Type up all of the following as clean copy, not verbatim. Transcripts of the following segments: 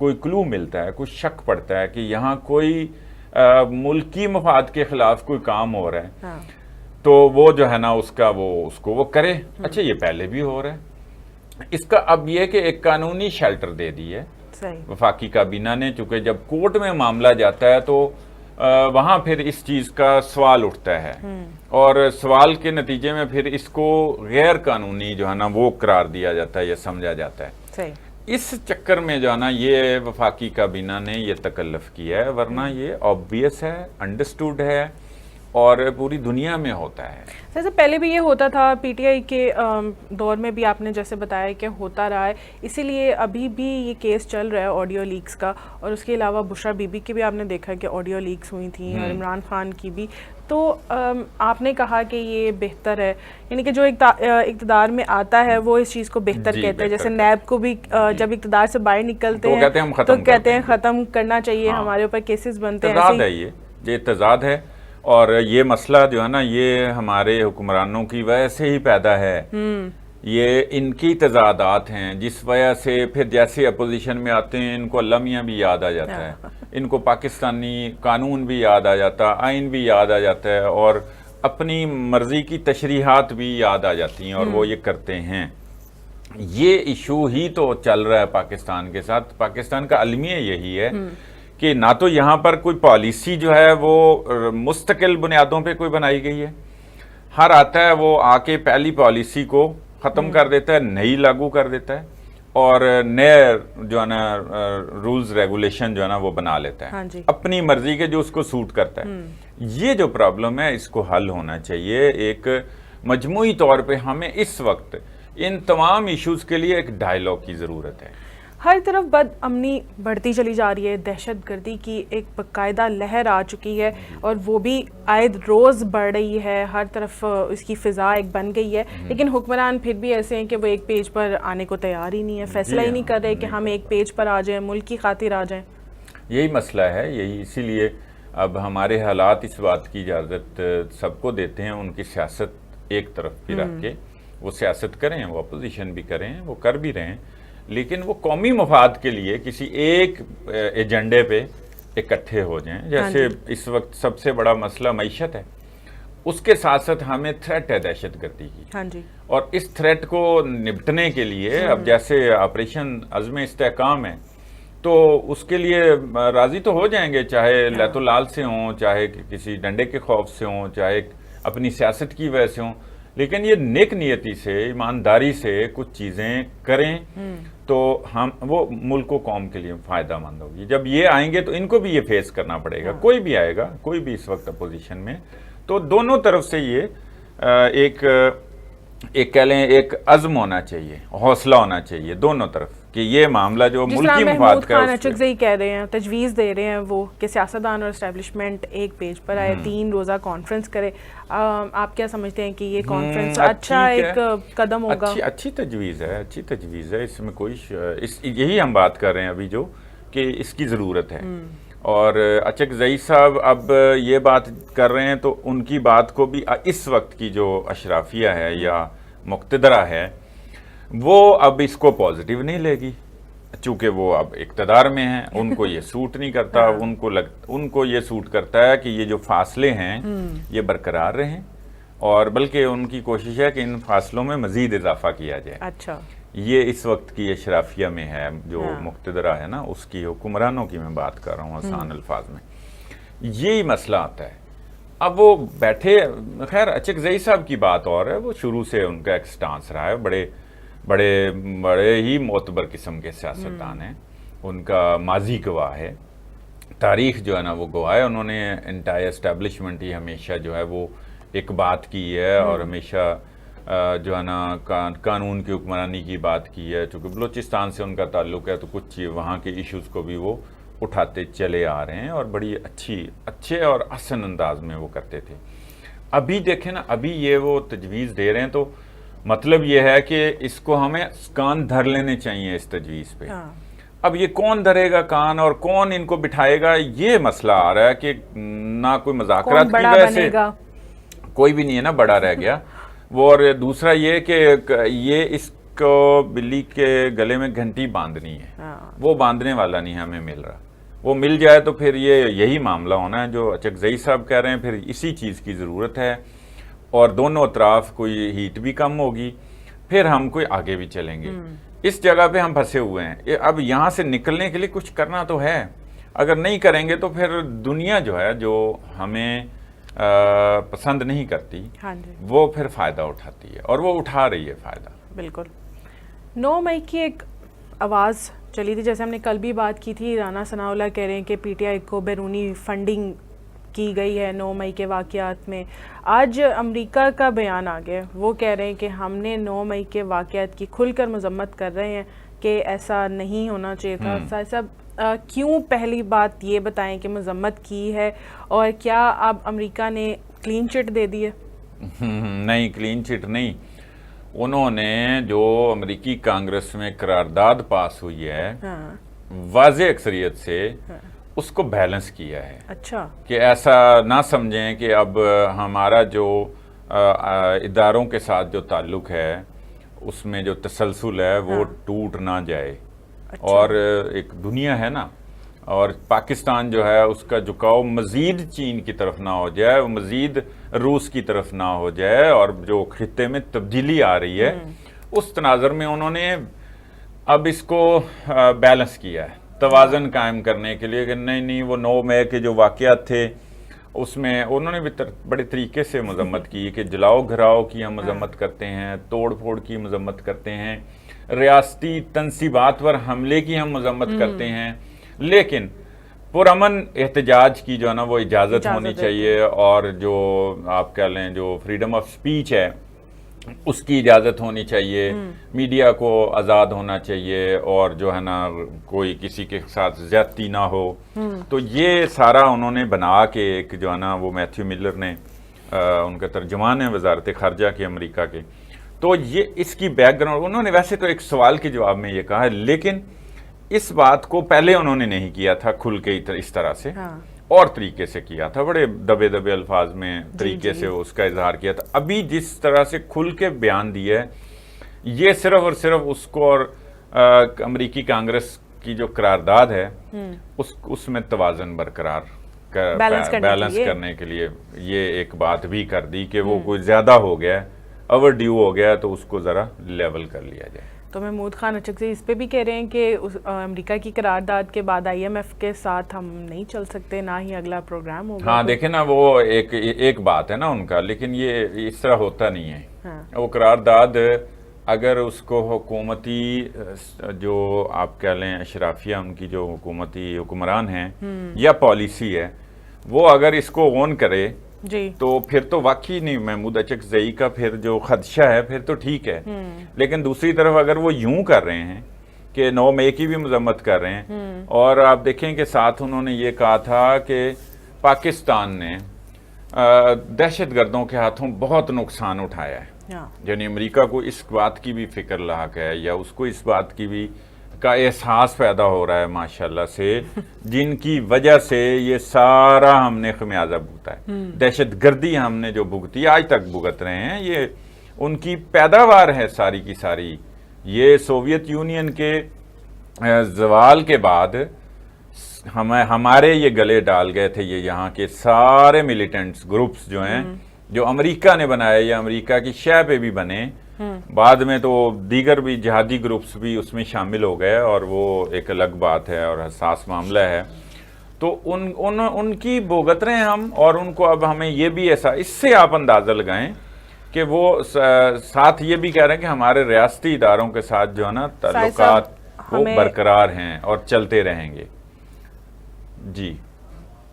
کوئی کلو ملتا ہے, کوئی شک پڑتا ہے کہ یہاں کوئی ملکی مفاد کے خلاف کوئی کام ہو رہا ہے, تو وہ جو ہے نا اس کو وہ کرے. اچھا یہ پہلے بھی ہو رہا ہے. اس کا اب یہ کہ ایک قانونی شیلٹر دے دی ہے وفاقی کابینہ نے, چونکہ جب کورٹ میں معاملہ جاتا ہے تو وہاں پھر اس چیز کا سوال اٹھتا ہے, اور سوال کے نتیجے میں پھر اس کو غیر قانونی جو ہے نا وہ قرار دیا جاتا ہے یا سمجھا جاتا ہے. اس چکر میں جو ہے نا یہ وفاقی کابینہ نے یہ تکلف کیا ہے, ورنہ یہ آبویس ہے, انڈرسٹوڈ ہے, اور پوری دنیا میں ہوتا ہے. جیسے پہلے بھی یہ ہوتا تھا, پی ٹی آئی کے دور میں بھی آپ نے جیسے بتایا کہ ہوتا رہا ہے, اسی لیے ابھی بھی یہ کیس چل رہا ہے آڈیو لیکس کا, اور اس کے علاوہ بشرا بی بی کی بھی آپ نے دیکھا کہ آڈیو لیکس ہوئی تھیں, اور عمران خان کی بھی. تو آپ نے کہا کہ یہ بہتر ہے, یعنی کہ جو اقتدار میں آتا ہے وہ اس چیز کو بہتر کہتے ہیں. جیسے نیب کو بھی جب اقتدار سے باہر نکلتے ہیں تو کہتے ہیں ختم کرنا چاہیے, ہمارے اوپر کیسز بنتے ہیں. تضاد ہے, یہ تضاد ہے, اور یہ مسئلہ جو ہے نا یہ ہمارے حکمرانوں کی وجہ سے ہی پیدا ہے. یہ ان کی تضادات ہیں جس وجہ سے پھر جیسے اپوزیشن میں آتے ہیں ان کو اللہ میاں بھی یاد آ جاتا ہے, ان کو پاکستانی قانون بھی یاد آ جاتا, آئین بھی یاد آ جاتا ہے, اور اپنی مرضی کی تشریحات بھی یاد آ جاتی ہیں, اور وہ یہ کرتے ہیں. یہ ایشو ہی تو چل رہا ہے پاکستان کے ساتھ. پاکستان کا المیہ یہی ہے کہ نہ تو یہاں پر کوئی پالیسی جو ہے وہ مستقل بنیادوں پہ کوئی بنائی گئی ہے, ہر آتا ہے وہ آ کے پہلی پالیسی کو ختم کر دیتا ہے, نئی لاگو کر دیتا ہے, اور نئے جو ہے نا رولز ریگولیشن جو ہے نا وہ بنا لیتا ہے اپنی مرضی کے جو اس کو سوٹ کرتا ہے. یہ جو پرابلم ہے اس کو حل ہونا چاہیے. ایک مجموعی طور پہ ہمیں اس وقت ان تمام ایشوز کے لیے ایک ڈائیلاگ کی ضرورت ہے. ہر طرف بد امنی بڑھتی چلی جا رہی ہے, دہشت گردی کی ایک باقاعدہ لہر آ چکی ہے, اور وہ بھی آئے روز بڑھ رہی ہے, ہر طرف اس کی فضا ایک بن گئی ہے. لیکن حکمران پھر بھی ایسے ہیں کہ وہ ایک پیج پر آنے کو تیار ہی نہیں ہے, فیصلہ ہی نہیں کر رہے کہ ہم ایک پیج پر آ جائیں, ملک کی خاطر آ جائیں. یہی مسئلہ ہے, یہی اسی لیے اب ہمارے حالات اس بات کی اجازت سب کو دیتے ہیں, ان کی سیاست ایک طرف بھی رکھ کے وہ سیاست کریں, وہ اپوزیشن بھی کریں, وہ کر بھی رہے ہیں, لیکن وہ قومی مفاد کے لیے کسی ایک ایجنڈے پہ اکٹھے ہو جائیں. جیسے اس وقت سب سے بڑا مسئلہ معیشت ہے, اس کے ساتھ ساتھ ہمیں تھریٹ ہے دہشت گردی کی, اور اس تھریٹ کو نپٹنے کے لیے اب جیسے آپریشن عزم استحکام ہے تو اس کے لیے راضی تو ہو جائیں گے, چاہے لیت و لال سے ہوں, چاہے کسی ڈنڈے کے خوف سے ہوں, چاہے اپنی سیاست کی وجہ سے ہوں, لیکن یہ نیک نیتی سے, ایمانداری سے کچھ چیزیں کریں تو ہم وہ ملک و قوم کے لیے فائدہ مند ہوگی. جب یہ آئیں گے تو ان کو بھی یہ فیس کرنا پڑے گا, کوئی بھی آئے گا, کوئی بھی اس وقت اپوزیشن میں, تو دونوں طرف سے یہ ایک کہہ لیں ایک عزم ہونا چاہیے, حوصلہ ہونا چاہیے دونوں طرف کہ یہ معاملہ جو ملکی مفاد کا ہے. محمود خان اچکزئی کہہ رہے ہیں, تجویز دے رہے ہیں وہ کہ سیاستدان اور اسٹیبلشمنٹ ایک پیج پر آئے, 3 روزہ کانفرنس کرے. آپ کیا سمجھتے ہیں کہ یہ کانفرنس اچھا ایک قدم ہوگا؟ اچھی تجویز ہے, اچھی تجویز ہے, اس میں کوئی یہی ہم بات کر رہے ہیں ابھی جو کہ اس کی ضرورت ہے. اور اچکزئی صاحب اب یہ بات کر رہے ہیں تو ان کی بات کو بھی اس وقت کی جو اشرافیہ ہے یا مقتدرہ ہے وہ اب اس کو پازیٹیو نہیں لے گی, چونکہ وہ اب اقتدار میں ہیں, ان کو یہ سوٹ نہیں کرتا. ان کو یہ سوٹ کرتا ہے کہ یہ جو فاصلے ہیں یہ برقرار رہیں, اور بلکہ ان کی کوشش ہے کہ ان فاصلوں میں مزید اضافہ کیا جائے. اچھا, یہ اس وقت کی اشرافیہ میں ہے جو مقتدرہ ہے نا, اس کی حکمرانوں کی میں بات کر رہا ہوں آسان الفاظ میں. یہی مسئلہ آتا ہے. اب وہ بیٹھے, خیر اچکزئی صاحب کی بات اور ہے, وہ شروع سے ان کا ایک سٹانس رہا ہے, بڑے ہی معتبر قسم کے سیاستدان ہیں, ان کا ماضی گواہ ہے, تاریخ جو ہے نا وہ گواہ ہے. انہوں نے انٹائر اسٹیبلشمنٹ ہی ہمیشہ جو ہے وہ ایک بات کی ہے, اور ہمیشہ جو ہے نا قانون کی حکمرانی کی بات کی ہے. چونکہ بلوچستان سے ان کا تعلق ہے تو کچھ وہاں کے ایشوز کو بھی وہ اٹھاتے چلے آ رہے ہیں, اور بڑی اچھے اور احسن انداز میں وہ کرتے تھے. ابھی دیکھیں نا, ابھی یہ وہ تجویز دے رہے ہیں تو مطلب یہ ہے کہ اس کو ہمیں کان دھر لینے چاہیے اس تجویز پہ. اب یہ کون دھرے گا کان اور کون ان کو بٹھائے گا, یہ مسئلہ آ رہا ہے کہ نہ کوئی مذاکرات کی وجہ سے کوئی بھی نہیں ہے نا بڑا رہ گیا وہ, اور دوسرا یہ کہ یہ اس کو بلی کے گلے میں گھنٹی باندھنی ہے. وہ باندھنے والا نہیں ہمیں مل رہا. وہ مل جائے تو پھر یہی معاملہ ہونا ہے جو اچکزئی صاحب کہہ رہے ہیں, پھر اسی چیز کی ضرورت ہے, اور دونوں اطراف کوئی ہیٹ بھی کم ہوگی, پھر ہم کوئی آگے بھی چلیں گے. اس جگہ پہ ہم پھنسے ہوئے ہیں. اب یہاں سے نکلنے کے لیے کچھ کرنا تو ہے. اگر نہیں کریں گے تو پھر دنیا جو ہے, جو ہمیں پسند نہیں کرتی, وہ پھر فائدہ اٹھاتی ہے, اور وہ اٹھا رہی ہے فائدہ. بالکل. 9 مئی کی ایک آواز چلی تھی, جیسے ہم نے کل بھی بات کی تھی, رانا ثناء اللہ کہہ رہے ہیں کہ پی ٹی آئی کو بیرونی فنڈنگ کی گئی ہے 9 مئی کے واقعات میں. آج امریکہ کا بیان آ گیا, وہ کہہ رہے ہیں کہ ہم نے 9 مئی کے واقعات کی کھل کر مذمت کر رہے ہیں کہ ایسا نہیں ہونا چاہیے تھا. صاحب کیوں, پہلی بات یہ بتائیں کہ مذمت کی ہے, اور کیا اب امریکہ نے کلین چٹ دے دی ہے؟ نہیں, کلین چٹ نہیں. انہوں نے جو امریکی کانگریس میں قرارداد پاس ہوئی ہے واضح اکثریت سے, اس کو بیلنس کیا ہے. اچھا, کہ ایسا نہ سمجھیں کہ اب ہمارا جو اداروں کے ساتھ جو تعلق ہے اس میں جو تسلسل ہے وہ ٹوٹ نہ جائے. اور ایک دنیا ہے نا, اور پاکستان جو ہے اس کا جھکاؤ مزید چین کی طرف نہ ہو جائے, مزید روس کی طرف نہ ہو جائے, اور جو خطے میں تبدیلی آ رہی ہے اس تناظر میں انہوں نے اب اس کو بیلنس کیا ہے, توازن قائم کرنے کے لیے. کہ نہیں وہ 9 مئی کے جو واقعات تھے اس میں انہوں نے بھی بڑے طریقے سے مذمت کی, کہ جلاؤ گھراؤ کی ہم مذمت کرتے ہیں, توڑ پھوڑ کی مذمت کرتے ہیں, ریاستی تنصیبات پر حملے کی ہم مذمت کرتے ہیں, لیکن پرامن احتجاج کی جو ہے نا وہ اجازت ہونی چاہیے, اور جو آپ کہہ لیں جو فریڈم آف سپیچ ہے اس کی اجازت ہونی چاہیے, میڈیا کو آزاد ہونا چاہیے, اور جو ہے نا کوئی کسی کے ساتھ زیادتی نہ ہو. تو یہ سارا انہوں نے بنا کے ایک جو ہے نا, وہ میتھیو ملر نے, ان کا ترجمان ہے وزارت خارجہ کے امریکہ کے, تو یہ اس کی بیک گراؤنڈ انہوں نے ویسے تو ایک سوال کے جواب میں یہ کہا ہے, لیکن اس بات کو پہلے انہوں نے نہیں کیا تھا کھل کے اس طرح سے, اور طریقے سے کیا تھا, بڑے دبے دبے الفاظ میں طریقے سے اس کا اظہار کیا تھا. ابھی جس طرح سے کھل کے بیان دیا ہے, یہ صرف اور صرف اس کو اور امریکی کانگریس کی جو قرارداد ہے اس میں توازن برقرار بیلنس کرنے کے لیے یہ ایک بات بھی کر دی کہ وہ کوئی زیادہ ہو گیا, اوور ڈیو ہو گیا, تو اس کو ذرا لیول کر لیا جائے. تو محمود خان اچکزئی اس پہ بھی کہہ رہے ہیں کہ امریکہ کی قرارداد کے بعد IMF کے ساتھ ہم نہیں چل سکتے, نہ ہی اگلا پروگرام ہوگا. ہاں دیکھیں نا, وہ ایک بات ہے نا ان کا, لیکن یہ اس طرح ہوتا نہیں ہے. وہ قرارداد اگر اس کو حکومتی جو آپ کہہ لیں اشرافیہ, ان کی جو حکومتی حکمران ہیں یا پالیسی ہے, وہ اگر اس کو اون کرے تو پھر تو واقعی نہیں محمود اچکزئی کا پھر جو خدشہ ہے پھر تو ٹھیک ہے. لیکن دوسری طرف اگر وہ یوں کر رہے ہیں کہ 9 مئی کی بھی مذمت کر رہے ہیں, اور آپ دیکھیں کہ ساتھ انہوں نے یہ کہا تھا کہ پاکستان نے دہشت گردوں کے ہاتھوں بہت نقصان اٹھایا ہے, یعنی امریکہ کو اس بات کی بھی فکر لاحق ہے, یا اس کو اس بات کی بھی کا احساس پیدا ہو رہا ہے ماشاءاللہ سے, جن کی وجہ سے یہ سارا ہم نے خمیازہ بھگتا ہے. دہشت گردی ہم نے جو بھگتی آج تک بھگت رہے ہیں, یہ ان کی پیداوار ہے ساری کی ساری. یہ سوویت یونین کے زوال کے بعد ہمارے یہ گلے ڈال گئے تھے, یہ یہاں کے سارے ملیٹنٹس گروپس جو ہیں جو امریکہ نے بنائے یا امریکہ کی شے پہ بھی بنے, بعد میں تو دیگر بھی جہادی گروپس بھی اس میں شامل ہو گئے, اور وہ ایک الگ بات ہے اور حساس معاملہ ہے. تو ان کی بھگت رہے ہیں ہم, اور ان کو اب ہمیں یہ بھی ایسا, اس سے آپ اندازہ لگائیں کہ وہ ساتھ یہ بھی کہہ رہے ہیں کہ ہمارے ریاستی اداروں کے ساتھ جو ہے نا تعلقات وہ برقرار ہیں اور چلتے رہیں گے. جی,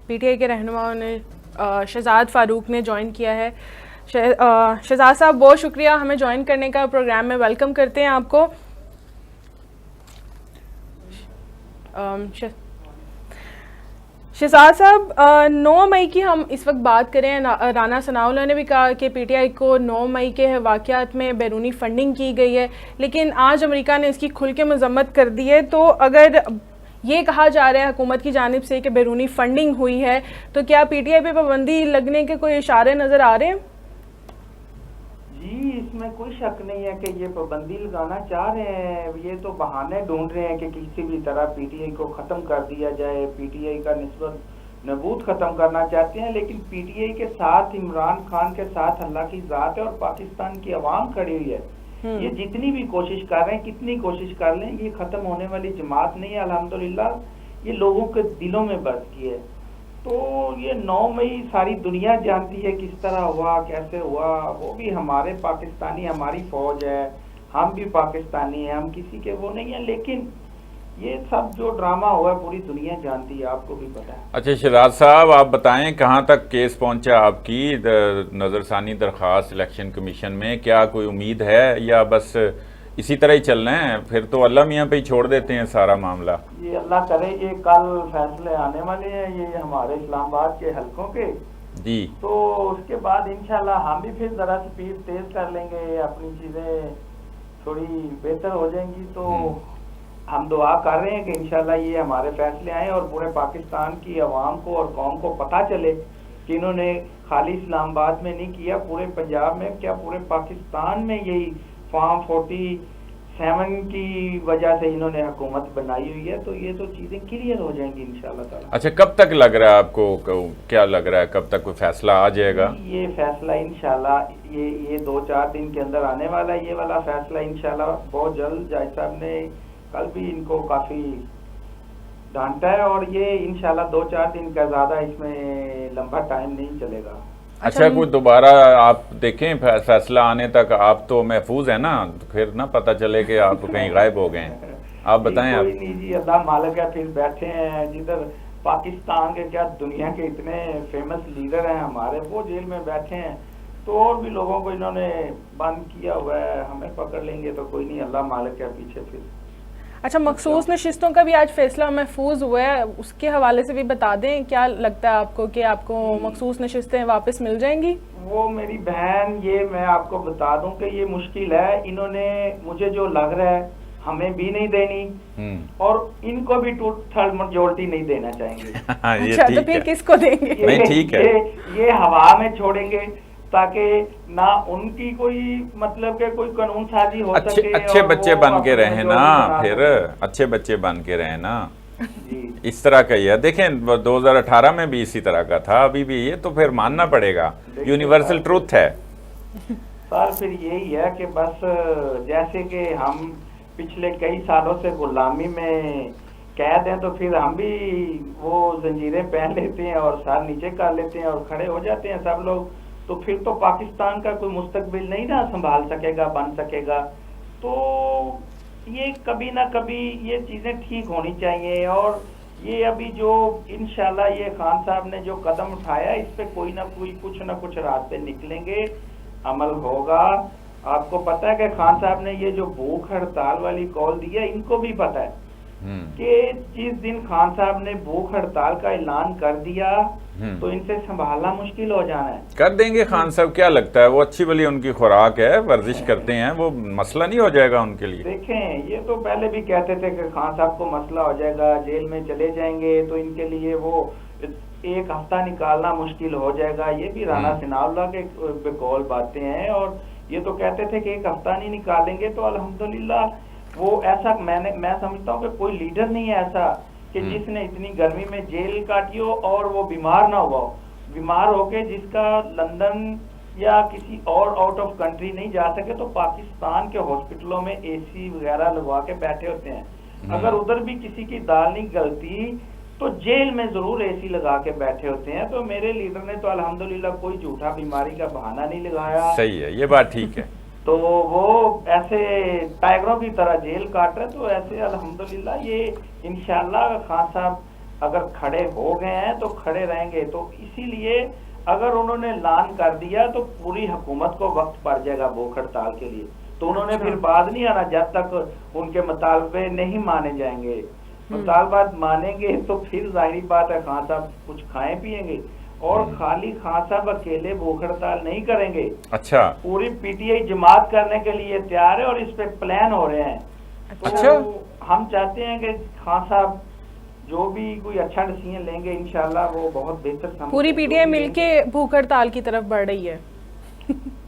پی ٹی آئی کے رہنماؤں نے شہزاد فاروق نے جوائن کیا ہے. شہزاد صاحب بہت شکریہ ہمیں جوائن کرنے کا, پروگرام میں ویلکم کرتے ہیں آپ کو. شہزاد صاحب 9 مئی کی ہم اس وقت بات کریں, رانا ثناء اللہ نے بھی کہا کہ پی ٹی آئی کو 9 مئی کے واقعات میں بیرونی فنڈنگ کی گئی ہے, لیکن آج امریکہ نے اس کی کھل کے مذمت کر دی ہے. تو اگر یہ کہا جا رہا ہے حکومت کی جانب سے کہ بیرونی فنڈنگ ہوئی ہے, تو کیا پی ٹی آئی پہ پابندی لگنے کے کوئی اشارے نظر آ رہے ہیں؟ جی اس میں کوئی شک نہیں ہے کہ یہ پابندی لگانا چاہ رہے ہیں، یہ تو بہانے ڈھونڈ رہے ہیں کہ کسی بھی طرح پی ٹی آئی کو ختم کر دیا جائے، پی ٹی آئی کا نسبت نبوت ختم کرنا چاہتے ہیں، لیکن پی ٹی آئی کے ساتھ عمران خان کے ساتھ اللہ کی ذات ہے اور پاکستان کی عوام کھڑی ہوئی ہے. یہ جتنی بھی کوشش کر رہے ہیں، کتنی کوشش کر لیں، یہ ختم ہونے والی جماعت نہیں ہے. الحمدللہ یہ لوگوں کے دلوں میں بس کی ہے. تو یہ 9 مئی ساری دنیا جانتی ہے کس طرح ہوا، کیسے ہوا. وہ بھی ہمارے پاکستانی، ہماری فوج ہے، ہم بھی پاکستانی ہیں، ہم کسی کے وہ نہیں ہیں، لیکن یہ سب جو ڈرامہ ہوا ہے پوری دنیا جانتی ہے، آپ کو بھی پتا ہے. اچھا شہزاد صاحب، آپ بتائیں کہاں تک کیس پہنچا آپ کی نظر ثانی درخواست الیکشن کمیشن میں؟ کیا کوئی امید ہے یا بس اسی طرح ہی چل رہے ہیں؟ پھر تو اللہ میاں پہ ہی چھوڑ دیتے ہیں سارا معاملہ. یہ اللہ کرے، یہ کل فیصلے آنے والے ہیں یہ ہمارے اسلام آباد کے حلقوں کے. جی. تو اس کے بعد انشاءاللہ ہم بھی پھر ذرا سپیڈ تیز کر لیں گے، اپنی چیزیں تھوڑی بہتر ہو جائیں گی. تو ہم دعا کر رہے ہیں کہ انشاءاللہ یہ ہمارے فیصلے آئیں اور پورے پاکستان کی عوام کو اور قوم کو پتہ چلے کہ انہوں نے خالی اسلام آباد میں نہیں کیا، پورے پنجاب میں کیا، پورے پاکستان میں یہی فارم 47 کی وجہ سے انہوں نے حکومت بنائی ہوئی ہے. تو یہ تو چیزیں کلیئر ہو جائیں گی انشاءاللہ تعالیٰ. اچھا کب تک لگ رہا ہے آپ کو، کیا لگ رہا ہے کب تک کوئی فیصلہ آ جائے گا؟ یہ فیصلہ انشاءاللہ یہ 2-4 دن کے اندر آنے والا ہے. یہ والا فیصلہ انشاءاللہ بہت جلد. جج صاحب نے کل بھی ان کو کافی ڈانٹا ہے اور یہ انشاءاللہ 2-4 دن کا، زیادہ اس میں لمبا ٹائم نہیں چلے گا. اچھا کوئی دوبارہ آپ دیکھیں فیصلہ آنے تک آپ تو محفوظ ہیں نا، پھر نہ پتہ چلے کہ آپ کہیں غائب ہو گئے ہیں. آپ بتائیں. کوئی نہیں جی، اللہ مالک ہے. پھر بیٹھے ہیں جدھر پاکستان کے کیا دنیا کے اتنے فیمس لیڈر ہیں ہمارے، وہ جیل میں بیٹھے ہیں. تو اور بھی لوگوں کو انہوں نے بند کیا ہوا ہے. ہمیں پکڑ لیں گے تو کوئی نہیں، اللہ مالک ہے پیچھے. پھر اچھا مخصوص نشستوں کا بھی آج فیصلہ محفوظ ہوا ہے، اس کے حوالے سے بھی بتا دیں. کیا لگتا ہے آپ کو کہ آپ کو مخصوص نشستیں واپس مل جائیں گی؟ وہ میری بہن، یہ میں آپ کو بتا دوں کہ یہ مشکل ہے. انہوں نے مجھے جو لگ رہا ہے ہمیں بھی نہیں دینی اور ان کو بھی 2/3 میجورٹی نہیں دینا چاہیں گے. اچھا تو پھر کس کو دیں گے؟ نہیں ٹھیک ہے، یہ ہوا میں چھوڑیں گے تاکہ نہ ان کی کوئی مطلب کہ کوئی قانون سازی ہو سکے. اچھے بچے بن کے رہیں نا، پھر اچھے بچے بن کے رہیں نا. اس طرح کا ہی ہے. دیکھیں 2018 میں بھی اسی طرح کا تھا، ابھی بھی. یہ تو پھر ماننا پڑے گا، یونیورسل ٹروتھ ہے. سر پھر یہی ہے کہ بس جیسے کہ ہم پچھلے کئی سالوں سے غلامی میں قید ہیں، تو پھر ہم بھی وہ زنجیریں پہن لیتے ہیں اور سر نیچے کر لیتے ہیں اور کھڑے ہو جاتے ہیں سب لوگ. تو پھر تو پاکستان کا کوئی مستقبل نہیں نہ سنبھال سکے گا، بن سکے گا. تو یہ کبھی نہ کبھی یہ چیزیں ٹھیک ہونی چاہیے. اور یہ ابھی جو انشاءاللہ یہ خان صاحب نے جو قدم اٹھایا، اس پہ کوئی نہ کوئی کچھ نہ کچھ راستے نکلیں گے، عمل ہوگا. آپ کو پتہ ہے کہ خان صاحب نے یہ جو بھوک ہڑتال والی کال دی ہے، ان کو بھی پتہ ہے کہ جس دن خان صاحب نے بھوک ہڑتال کا اعلان کر دیا تو ان سے سنبھالنا مشکل ہو جانا ہے. کر دیں گے خان صاحب، کیا لگتا ہے؟ وہ اچھی بلی ان کی خوراک ہے، ورزش کرتے ہیں، وہ مسئلہ نہیں ہو جائے گا ان کے لیے. دیکھیں یہ تو پہلے بھی کہتے تھے کہ خان صاحب کو مسئلہ ہو جائے گا، جیل میں چلے جائیں گے تو ان کے لیے وہ 1 ہفتہ نکالنا مشکل ہو جائے گا. یہ بھی رانا ثناء اللہ کے بقول باتیں ہیں اور یہ تو کہتے تھے کہ 1 ہفتہ نہیں نکالیں گے. تو الحمدللہ وہ ایسا میں سمجھتا ہوں کہ کوئی لیڈر نہیں ہے ایسا کہ جس نے اتنی گرمی میں جیل کاٹی ہو اور وہ بیمار نہ ہوا ہو. بیمار ہو کے جس کا لندن یا کسی اور آؤٹ آف کنٹری نہیں جا سکے تو پاکستان کے ہاسپٹلوں میں اے سی وغیرہ لگوا کے بیٹھے ہوتے ہیں. اگر ادھر بھی کسی کی دال نہیں گلتی تو جیل میں ضرور اے سی لگا کے بیٹھے ہوتے ہیں. تو میرے لیڈر نے تو الحمدللہ کوئی جھوٹا بیماری کا بہانہ نہیں لگایا. صحیح ہے، یہ بات ٹھیک ہے. تو وہ ایسے ٹائگروں کی طرح جیل کاٹ رہے. تو ایسے الحمدللہ یہ انشاءاللہ خان صاحب اگر کھڑے ہو گئے ہیں تو کھڑے رہیں گے. تو اسی لیے اگر انہوں نے اعلان کر دیا تو پوری حکومت کو وقت پڑ جائے گا بھوک ہڑتال کے لیے. تو انہوں نے پھر بعد نہیں آنا جب تک ان کے مطالبے نہیں مانے جائیں گے. مطالبات مانیں گے تو پھر ظاہری بات ہے خان صاحب کچھ کھائیں پیئیں گے. اور خالی خان صاحب اکیلے بھوک ہڑتال نہیں کریں گے. اچھا. پوری پی ٹی آئی جماعت کرنے کے لیے تیار ہے اور اس پہ پلان ہو رہے ہیں. اچھا. ہم چاہتے ہیں کہ خان صاحب جو بھی کوئی اچھا ڈیسیژن لیں گے انشاءاللہ وہ بہت بہتر. پوری پی ٹی آئی مل کے بھوک ہڑتال کی طرف بڑھ رہی ہے.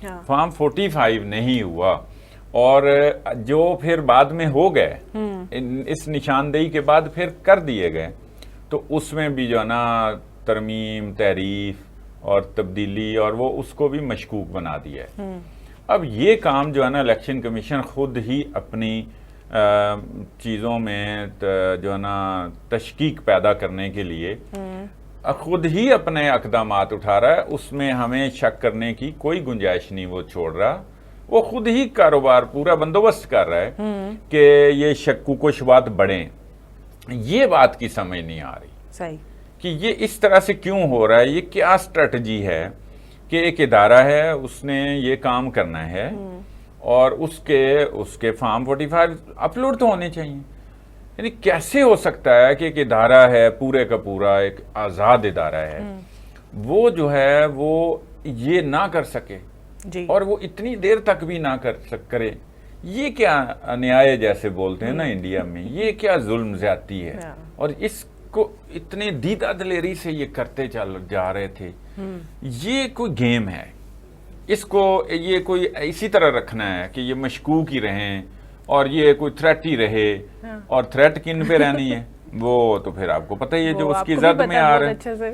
فارم 45 نہیں ہوا، اور جو پھر بعد میں ہو گئے اس نشاندہی کے بعد پھر کر دیے گئے، تو اس میں بھی جو ہے نا ترمیم، تحریف اور تبدیلی، اور وہ اس کو بھی مشکوک بنا دیا ہے۔ اب یہ کام جو ہے نا الیکشن کمیشن خود ہی اپنی چیزوں میں جو ہے نا تشکیک پیدا کرنے کے لیے خود ہی اپنے اقدامات اٹھا رہا ہے، اس میں ہمیں شک کرنے کی کوئی گنجائش نہیں وہ چھوڑ رہا، وہ خود ہی کاروبار پورا بندوبست کر رہا ہے کہ یہ شکوک و شبہات بڑھیں۔ یہ بات کی سمجھ نہیں آ رہی صحیح کہ یہ اس طرح سے کیوں ہو رہا ہے، یہ کیا اسٹریٹجی ہے کہ ایک ادارہ ہے، اس نے یہ کام کرنا ہے اور اس کے فارم 45 اپلوڈ تو ہونے چاہیے۔ یعنی کیسے ہو سکتا ہے کہ ایک ادارہ ہے پورے کا پورا ایک آزاد ادارہ ہے، وہ جو ہے وہ یہ نہ کر سکے جی، اور وہ اتنی دیر تک بھی نہ کرے؟ یہ کیا انیائے جیسے بولتے ہیں نا انڈیا میں، یہ کیا ظلم زیادتی ہے، اور اس کو اتنے دیدہ دلیری سے یہ کرتے چل جا رہے تھے۔ یہ کوئی گیم ہے، اس کو یہ کوئی اسی طرح رکھنا ہے کہ یہ مشکوک ہی رہیں اور یہ کوئی تھریٹ ہی رہے، اور تھریٹ کن پہ رہنی ہے وہ تو پھر آپ کو پتہ ہی ہے جو اس کی زد میں آ رہے ہیں۔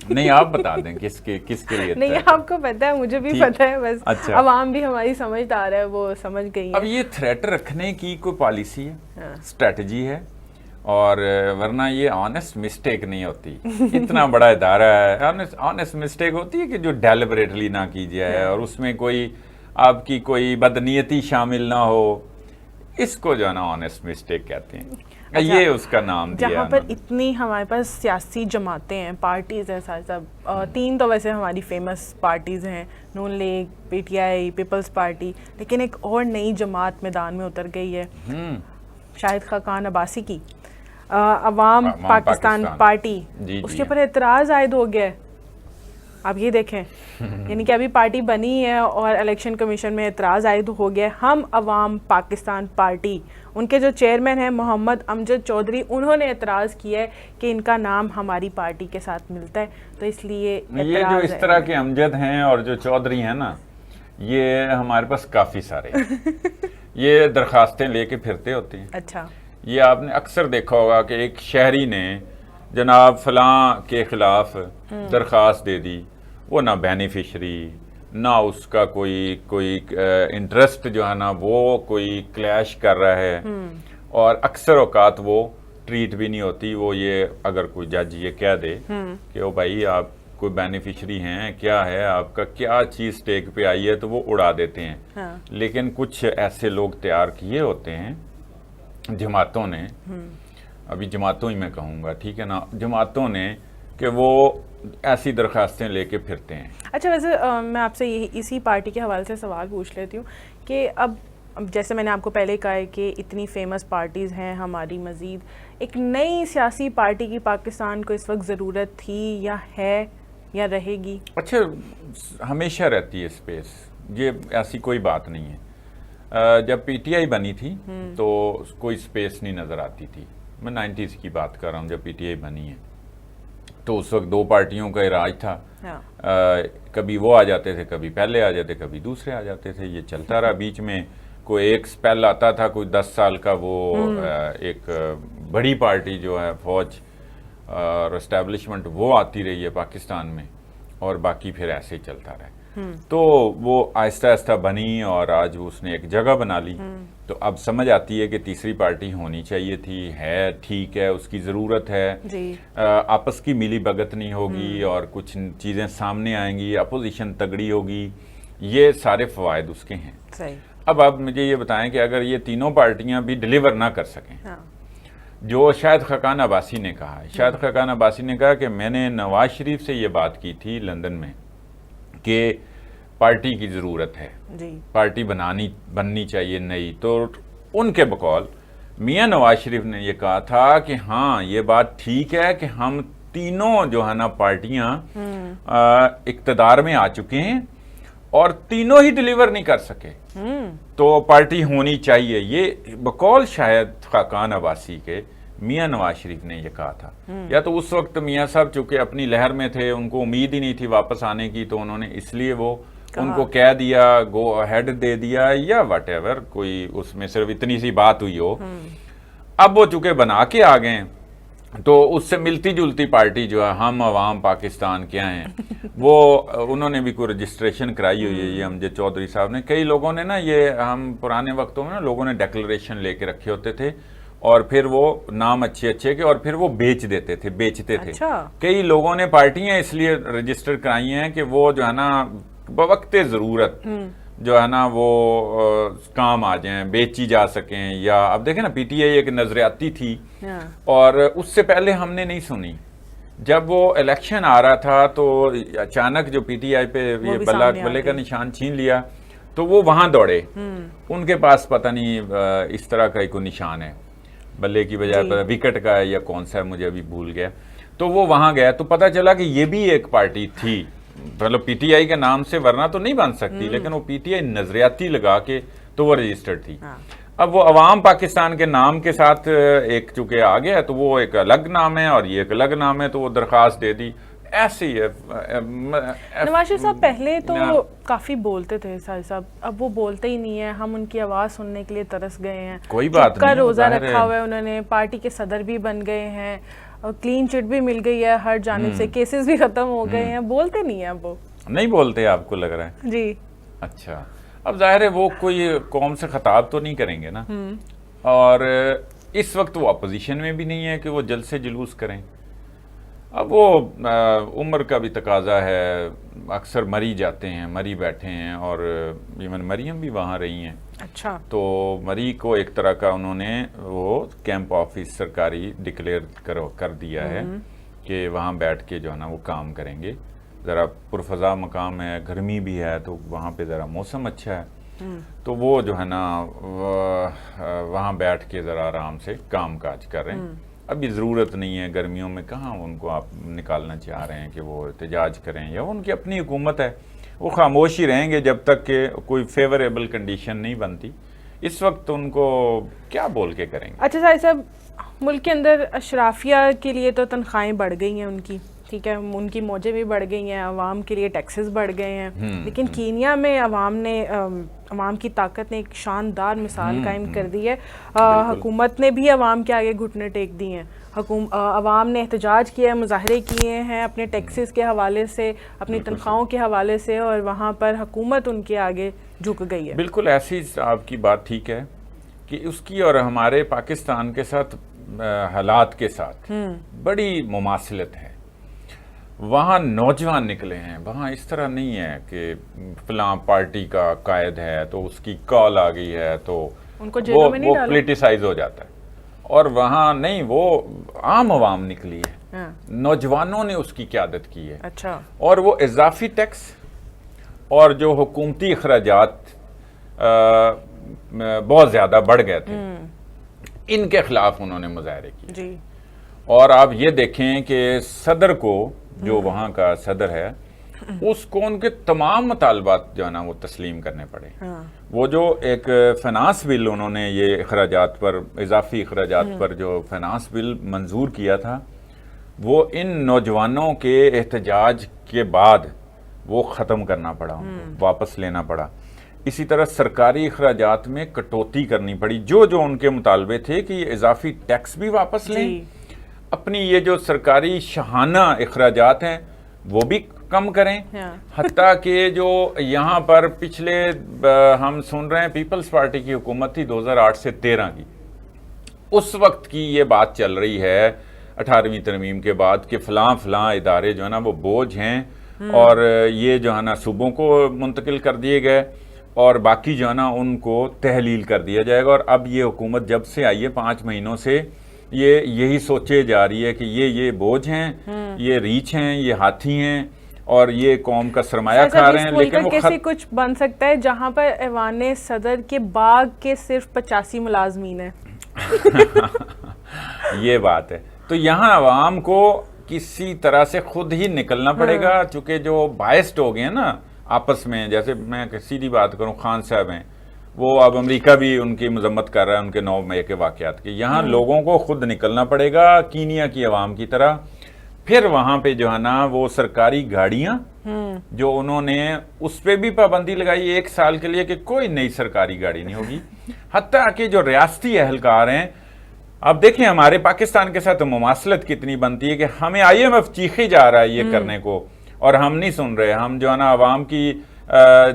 نہیں آپ بتا دیں کس کے لیے؟ نہیں آپ کو پتہ ہے، مجھے بھی پتہ ہے، بس عوام بھی ہماری سمجھدار ہے، وہ سمجھ گئی ہے۔ اب یہ تھریٹ رکھنے کی کوئی پالیسی ہے، اسٹریٹجی ہے، اور ورنہ یہ آنیسٹ مسٹیک نہیں ہوتی۔ اتنا بڑا ادارہ ہے، آنیسٹ مسٹیک ہوتی ہے کہ جو ڈیلیبریٹلی نہ کی جائے اور اس میں کوئی آپ کی کوئی بدنیتی شامل نہ ہو، اس کو جو ہے نا آنیسٹ مسٹیک کہتے ہیں۔ یہ اس کا نام دیا جہاں پر اتنی ہمارے پاس سیاسی جماعتیں ہیں، پارٹیز ہیں، سارے سب 3 تو ویسے ہماری فیمس پارٹیز ہیں، Noon League, P T I, Peoples Party, لیکن ایک اور نئی جماعت میدان میں اتر گئی ہے شاہد خاقان عباسی کی، عوام پاکستان پارٹی۔ اس کے اوپر اعتراض عائد ہو گیا ہے، آپ یہ دیکھیں، یعنی کہ ابھی پارٹی بنی ہے اور الیکشن کمیشن میں اعتراض عائد ہو گیا۔ ہم عوام پاکستان پارٹی، ان کے جو چیئرمین ہیں محمد امجد چودھری، انہوں نے اعتراض کیا ہے کہ ان کا نام ہماری پارٹی کے ساتھ ملتا ہے، تو اس لیے یہ جو اس طرح کے امجد ہیں اور جو چودھری ہیں نا، یہ ہمارے پاس کافی سارے یہ درخواستیں لے کے پھرتے ہوتے ہیں۔ اچھا، یہ آپ نے اکثر دیکھا ہوگا کہ ایک شہری نے جناب فلاں کے خلاف درخواست دے دی، وہ نہ بینیفیشری، نہ اس کا کوئی انٹرسٹ جو ہے نا وہ کوئی کلیش کر رہا ہے، اور اکثر اوقات وہ ٹریٹ بھی نہیں ہوتی۔ وہ یہ اگر کوئی جج یہ کہہ دے کہ او بھائی آپ کوئی بینیفیشری ہیں، کیا ہے آپ کا کیا چیز سٹیک پہ آئی ہے، تو وہ اڑا دیتے ہیں۔ لیکن کچھ ایسے لوگ تیار کیے ہوتے ہیں جماعتوں نے، ابھی جماعتوں ہی میں کہوں گا، ٹھیک ہے نا، جماعتوں نے، کہ وہ ایسی درخواستیں لے کے پھرتے ہیں۔ اچھا، ویسے میں آپ سے اسی پارٹی کے حوالے سے سوال پوچھ لیتی ہوں کہ اب جیسے میں نے آپ کو پہلے کہا ہے کہ اتنی فیمس پارٹیز ہیں ہماری، مزید ایک نئی سیاسی پارٹی کی پاکستان کو اس وقت ضرورت تھی یا ہے یا رہے گی؟ اچھا، ہمیشہ رہتی ہے سپیس، یہ ایسی کوئی بات نہیں ہے۔ جب پی ٹی آئی بنی تھی تو کوئی سپیس نہیں نظر آتی تھی، میں 90s کی بات کر رہا ہوں، جب پی ٹی آئی بنی ہے تو اس وقت 2 پارٹیوں کا راج تھا، کبھی وہ آ جاتے تھے، کبھی پہلے آ جاتے، کبھی دوسرے آ جاتے تھے، یہ چلتا رہا۔ بیچ میں کوئی ایک سپیل آتا تھا، کوئی 10 سال کا، وہ ایک بڑی پارٹی جو ہے فوج اور اسٹیبلشمنٹ وہ آتی رہی ہے پاکستان میں، اور باقی پھر ایسے ہی چلتا رہا۔ تو وہ آہستہ آہستہ بنی اور آج اس نے ایک جگہ بنا لی، تو اب سمجھ آتی ہے کہ تیسری پارٹی ہونی چاہیے تھی، ہے ٹھیک ہے، اس کی ضرورت ہے، آپس کی ملی بھگت نہیں ہوگی اور کچھ چیزیں سامنے آئیں گی، اپوزیشن تگڑی ہوگی، یہ سارے فوائد اس کے ہیں۔ اب آپ مجھے یہ بتائیں کہ اگر یہ تینوں پارٹیاں بھی ڈیلیور نہ کر سکیں، جو شاہد خاقان عباسی نے کہا ہے، شاہد خاقان عباسی نے کہا کہ میں نے نواز شریف سے یہ بات کی تھی لندن میں کہ پارٹی کی ضرورت ہے، پارٹی بننی چاہیے نئی، تو ان کے بقول میاں نواز شریف نے یہ کہا تھا کہ ہاں یہ بات ٹھیک ہے کہ ہم تینوں جو ہے نا پارٹیاں اقتدار میں آ چکے ہیں اور تینوں ہی ڈیلیور نہیں کر سکے، تو پارٹی ہونی چاہیے۔ یہ بقول شاہد خاقان عباسی کے میاں نواز شریف نے یہ کہا تھا۔ یا تو اس وقت میاں صاحب چونکہ اپنی لہر میں تھے، ان کو امید ہی نہیں تھی واپس آنے کی، تو انہوں نے اس لیے وہ ان کو کہہ دیا، گو ہیڈ دے دیا یا واٹ ایور، کوئی اس میں صرف اتنی سی بات ہوئی ہو. اب وہ چونکہ بنا کے آ گئے تو اس سے ملتی جلتی پارٹی جو ہے ہم عوام پاکستان کیا ہیں وہ انہوں نے بھی کوئی رجسٹریشن کرائی ہوئی ہے. یہ امجد چودھری صاحب نے، کئی لوگوں نے نا، یہ ہم پرانے وقتوں میں نا لوگوں نے ڈیکلریشن لے کے رکھے ہوتے تھے اور پھر وہ نام اچھے کے اور پھر وہ بیچتے تھے. کئی لوگوں نے پارٹیاں اس لیے رجسٹر کرائی ہیں کہ وہ جو ہے نا بوقت ضرورت جو ہے نا وہ کام آ جائیں، بیچی جا سکیں. یا اب دیکھیں نا، پی ٹی آئی ایک نظریاتی تھی اور اس سے پہلے ہم نے نہیں سنی. جب وہ الیکشن آ رہا تھا تو اچانک جو پی ٹی آئی پہ یہ بلے کا نشان چھین لیا تو وہ وہاں دوڑے. ان کے پاس پتہ نہیں اس طرح کا کوئی نشان ہے، بلے کی بجائے وکٹ کا ہے یا کون سا ہے مجھے ابھی بھول گیا. تو وہ وہاں گیا تو پتہ چلا کہ یہ بھی ایک پارٹی تھی، مطلب پی ٹی آئی کے نام سے ورنہ تو نہیں بن سکتی، لیکن وہ پی ٹی آئی نظریاتی لگا کے تو وہ رجسٹرڈ تھی. اب وہ عوام پاکستان کے نام کے ساتھ ایک چونکہ آ گیا تو وہ ایک الگ نام ہے اور یہ ایک الگ نام ہے، تو وہ درخواست دے دی. ایسے ہی ہے. نواز شریف صاحب پہلے تو کافی بولتے تھے صاحب، اب وہ بولتے ہی نہیں ہیں. ہم ان کی آواز سننے کے لیے ترس گئے ہیں. کوئی بات نہیں، روزہ رکھا ہوا ہے انہوں نے، پارٹی کے صدر بھی بن گئے ہیں اور کلین چٹ بھی مل گئی ہے ہر جانب سے، کیسز بھی ختم ہو گئے ہیں. بولتے نہیں ہیں اب وہ. نہیں بولتے آپ کو لگ رہا ہے؟ جی اچھا. اب ظاہر ہے وہ کوئی قوم سے خطاب تو نہیں کریں گے نا، اور اس وقت وہ اپوزیشن میں بھی نہیں ہے کہ وہ جلد سے جلوس کریں. اب وہ عمر کا بھی تقاضا ہے، اکثر مری جاتے ہیں، مری بیٹھے ہیں، اور ایون مریم بھی وہاں رہی ہیں. اچھا. تو مری کو ایک طرح کا انہوں نے وہ کیمپ آفس سرکاری ڈکلیئر کر دیا ہے کہ وہاں بیٹھ کے جو ہے نا وہ کام کریں گے. ذرا پرفضا مقام ہے، گرمی بھی ہے تو وہاں پہ ذرا موسم اچھا ہے، تو وہ جو ہے نا وہاں بیٹھ کے ذرا آرام سے کام کاج کر رہے ہیں. ابھی ضرورت نہیں ہے گرمیوں میں، کہاں ان کو آپ نکالنا چاہ رہے ہیں کہ وہ احتجاج کریں، یا ان کی اپنی حکومت ہے، وہ خاموش ہی رہیں گے جب تک کہ کوئی فیوریبل کنڈیشن نہیں بنتی. اس وقت ان کو کیا بول کے کریں گے؟ اچھا صاحب، ملک کے اندر اشرافیہ کے لیے تو تنخواہیں بڑھ گئی ہیں ان کی، ٹھیک ہے، ان کی موجیں بھی بڑھ گئی ہیں، عوام کے لیے ٹیکسز بڑھ گئے ہیں، لیکن کینیا میں عوام کی طاقت نے ایک شاندار مثال قائم کر دی ہے. حکومت نے بھی عوام کے آگے گھٹنے ٹیک دی ہیں. عوام نے احتجاج کیا ہے، مظاہرے کیے ہیں اپنے ٹیکسز کے حوالے سے، اپنی تنخواہوں کے حوالے سے، اور وہاں پر حکومت ان کے آگے جھک گئی ہے. بالکل ایسی آپ کی بات ٹھیک ہے کہ اس کی اور ہمارے پاکستان کے ساتھ حالات کے ساتھ بڑی مماثلت ہے. وہاں نوجوان نکلے ہیں، وہاں اس طرح نہیں ہے کہ فلاں پارٹی کا قائد ہے تو اس کی کال آ گئی ہے تو وہ پولیٹیسائز ہو جاتا ہے. اور وہاں نہیں، وہ عام عوام نکلی ہے، نوجوانوں نے اس کی قیادت کی ہے. اچھا. اور وہ اضافی ٹیکس اور جو حکومتی اخراجات بہت زیادہ بڑھ گئے تھے، ان کے خلاف انہوں نے مظاہرے کیے. جی. اور آپ یہ دیکھیں کہ صدر کو، جو وہاں کا صدر ہے، اس کو ان کے تمام مطالبات جو ہے نا وہ تسلیم کرنے پڑے. وہ جو ایک فائنانس بل انہوں نے یہ اخراجات پر، اضافی اخراجات پر جو فائنانس بل منظور کیا تھا، وہ ان نوجوانوں کے احتجاج کے بعد وہ ختم کرنا پڑا، ان کو واپس لینا پڑا. اسی طرح سرکاری اخراجات میں کٹوتی کرنی پڑی، جو ان کے مطالبے تھے کہ یہ اضافی ٹیکس بھی واپس لیں، اپنی یہ جو سرکاری شاہانہ اخراجات ہیں وہ بھی کم کریں. حتیٰ کہ جو یہاں پر پچھلے ہم سن رہے ہیں پیپلز پارٹی کی حکومت تھی 2008 سے 13 کی، اس وقت کی یہ بات چل رہی ہے 18ویں ترمیم کے بعد کہ فلاں ادارے جو ہے نا وہ بوجھ ہیں، اور یہ جو ہے نا صوبوں کو منتقل کر دیے گئے اور باقی جو ہے نا ان کو تحلیل کر دیا جائے گا. اور اب یہ حکومت جب سے آئی ہے 5 مہینوں سے یہی سوچے جا رہی ہے کہ یہ بوجھ ہیں، یہ ریچھ ہیں، یہ ہاتھی ہیں، اور یہ قوم کا سرمایہ کھا رہے ہیں. لیکن وہ کیسے کچھ بن سکتا ہے جہاں پر ایوان صدر کے باغ کے صرف 85 ملازمین ہیں؟ یہ بات ہے. تو یہاں عوام کو کسی طرح سے خود ہی نکلنا پڑے گا، چونکہ جو باعث ہو گئے ہیں نا آپس میں. جیسے میں سیدھی بات کروں، خان صاحب ہیں، وہ اب امریکہ بھی ان کی مذمت کر رہا ہے ان کے 9 مئی کے واقعات کے. یہاں لوگوں کو خود نکلنا پڑے گا کینیا کی عوام کی طرح. پھر وہاں پہ جو ہے نا وہ سرکاری گاڑیاں جو انہوں نے اس پہ بھی پابندی لگائی 1 سال کے لیے کہ کوئی نئی سرکاری گاڑی نہیں ہوگی. حتیٰ کہ جو ریاستی اہلکار ہیں، اب دیکھیں ہمارے پاکستان کے ساتھ مماثلت کتنی بنتی ہے کہ ہمیں IMF چیخی جا رہا ہے یہ کرنے کو، اور ہم نہیں سن رہے. ہم جو ہے نا عوام کی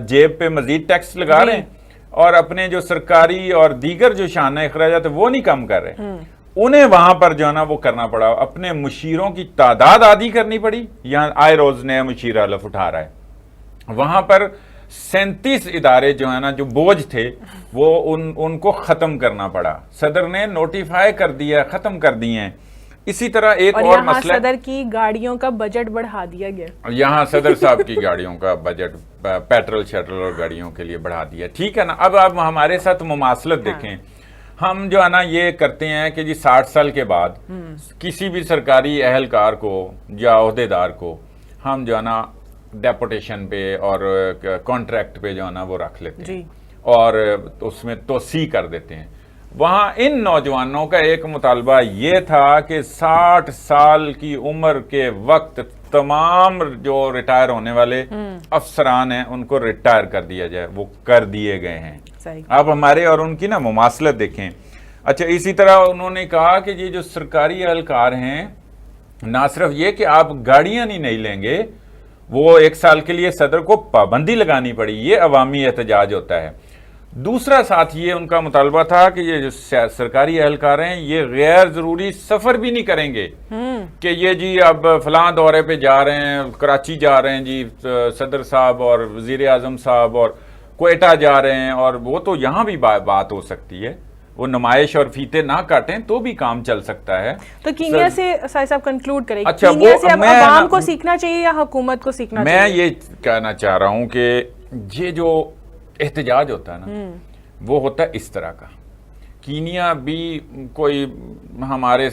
جیب پہ مزید ٹیکس لگا رہے ہیں اور اپنے جو سرکاری اور دیگر جو شانہ اخراجات وہ نہیں کم کر رہے. انہیں وہاں پر جو ہے نا وہ کرنا پڑا، اپنے مشیروں کی تعداد عادی کرنی پڑی. یہاں آئے روز نیا مشیر حلف اٹھا رہا ہے. وہاں پر 37 ادارے جو ہے نا جو بوجھ تھے وہ ان کو ختم کرنا پڑا. صدر نے نوٹیفائی کر دیا، ختم کر دیے ہیں. اسی طرح ایک اور مسئلہ، صدر کی گاڑیوں کا بجٹ بڑھا دیا گیا. یہاں صدر صاحب کی گاڑیوں کا بجٹ پیٹرول شٹل اور گاڑیوں کے لیے بڑھا دیا. ٹھیک ہے نا. اب آپ ہمارے ساتھ مماثلت دیکھیں. ہم جو ہے نا یہ کرتے ہیں کہ جی 60 سال کے بعد کسی بھی سرکاری اہلکار کو یا عہدیدار کو ہم جو ہے نا ڈیپوٹیشن پہ اور کانٹریکٹ پہ جو ہے نا وہ رکھ لیتے ہیں اور اس میں توسیع کر دیتے ہیں. وہاں ان نوجوانوں کا ایک مطالبہ یہ تھا کہ 60 سال کی عمر کے وقت تمام جو ریٹائر ہونے والے افسران ہیں ان کو ریٹائر کر دیا جائے. وہ کر دیے گئے ہیں. آپ ہمارے اور ان کی نا مماثلت دیکھیں. اچھا، اسی طرح انہوں نے کہا کہ یہ جو سرکاری اہلکار ہیں نہ صرف یہ کہ آپ گاڑیاں نہیں لیں گے، وہ 1 سال کے لیے صدر کو پابندی لگانی پڑی. یہ عوامی احتجاج ہوتا ہے. دوسرا ساتھ یہ ان کا مطالبہ تھا کہ یہ جو سرکاری اہلکار ہیں یہ غیر ضروری سفر بھی نہیں کریں گے کہ یہ جی اب فلاں دورے پہ جا رہے ہیں، کراچی جا رہے ہیں جی صدر صاحب اور وزیر اعظم صاحب، اور کوئٹہ جا رہے ہیں، اور وہ تو یہاں بھی بات ہو سکتی ہے. وہ نمائش اور فیتے نہ کاٹیں تو بھی کام چل سکتا ہے. تو کینیا سے سائد صاحب کنکلوڈ کریں. اچھا، کینیا سے اب عوام کو سیکھنا چاہیے یا حکومت کو سیکھنا چاہیے؟ میں یہ کہنا چاہ رہا ہوں کہ یہ جو احتجاج ہوتا ہے نا وہ ہوتا ہے اس طرح کا. کینیا بھی کوئی ہمارے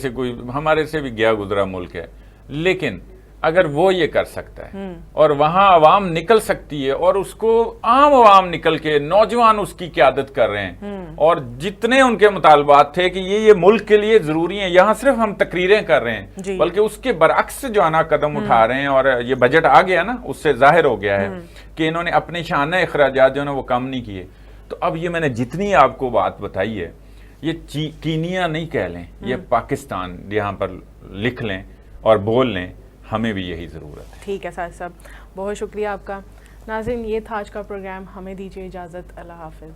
سے بھی گیا گزرا ملک ہے، لیکن اگر وہ یہ کر سکتا ہے اور وہاں عوام نکل سکتی ہے اور اس کو عام عوام نکل کے نوجوان اس کی قیادت کر رہے ہیں اور جتنے ان کے مطالبات تھے کہ یہ ملک کے لیے ضروری ہیں، یہاں صرف ہم تقریریں کر رہے ہیں بلکہ اس کے برعکس جو ہے نا قدم اٹھا رہے ہیں. اور یہ بجٹ آ گیا نا، اس سے ظاہر ہو گیا ہے کہ انہوں نے اپنے شانہ اخراجات جو ہے نا وہ کم نہیں کیے. تو اب یہ میں نے جتنی آپ کو بات بتائی ہے یہ کینیا نہیں کہہ لیں، یہ پاکستان یہاں پر لکھ لیں اور بول لیں. ہمیں بھی یہی ضرورت ہے. ٹھیک ہے سائد صاحب، بہت شکریہ آپ کا. ناظرین، یہ تھا آج کا پروگرام. ہمیں دیجیے اجازت. اللہ حافظ.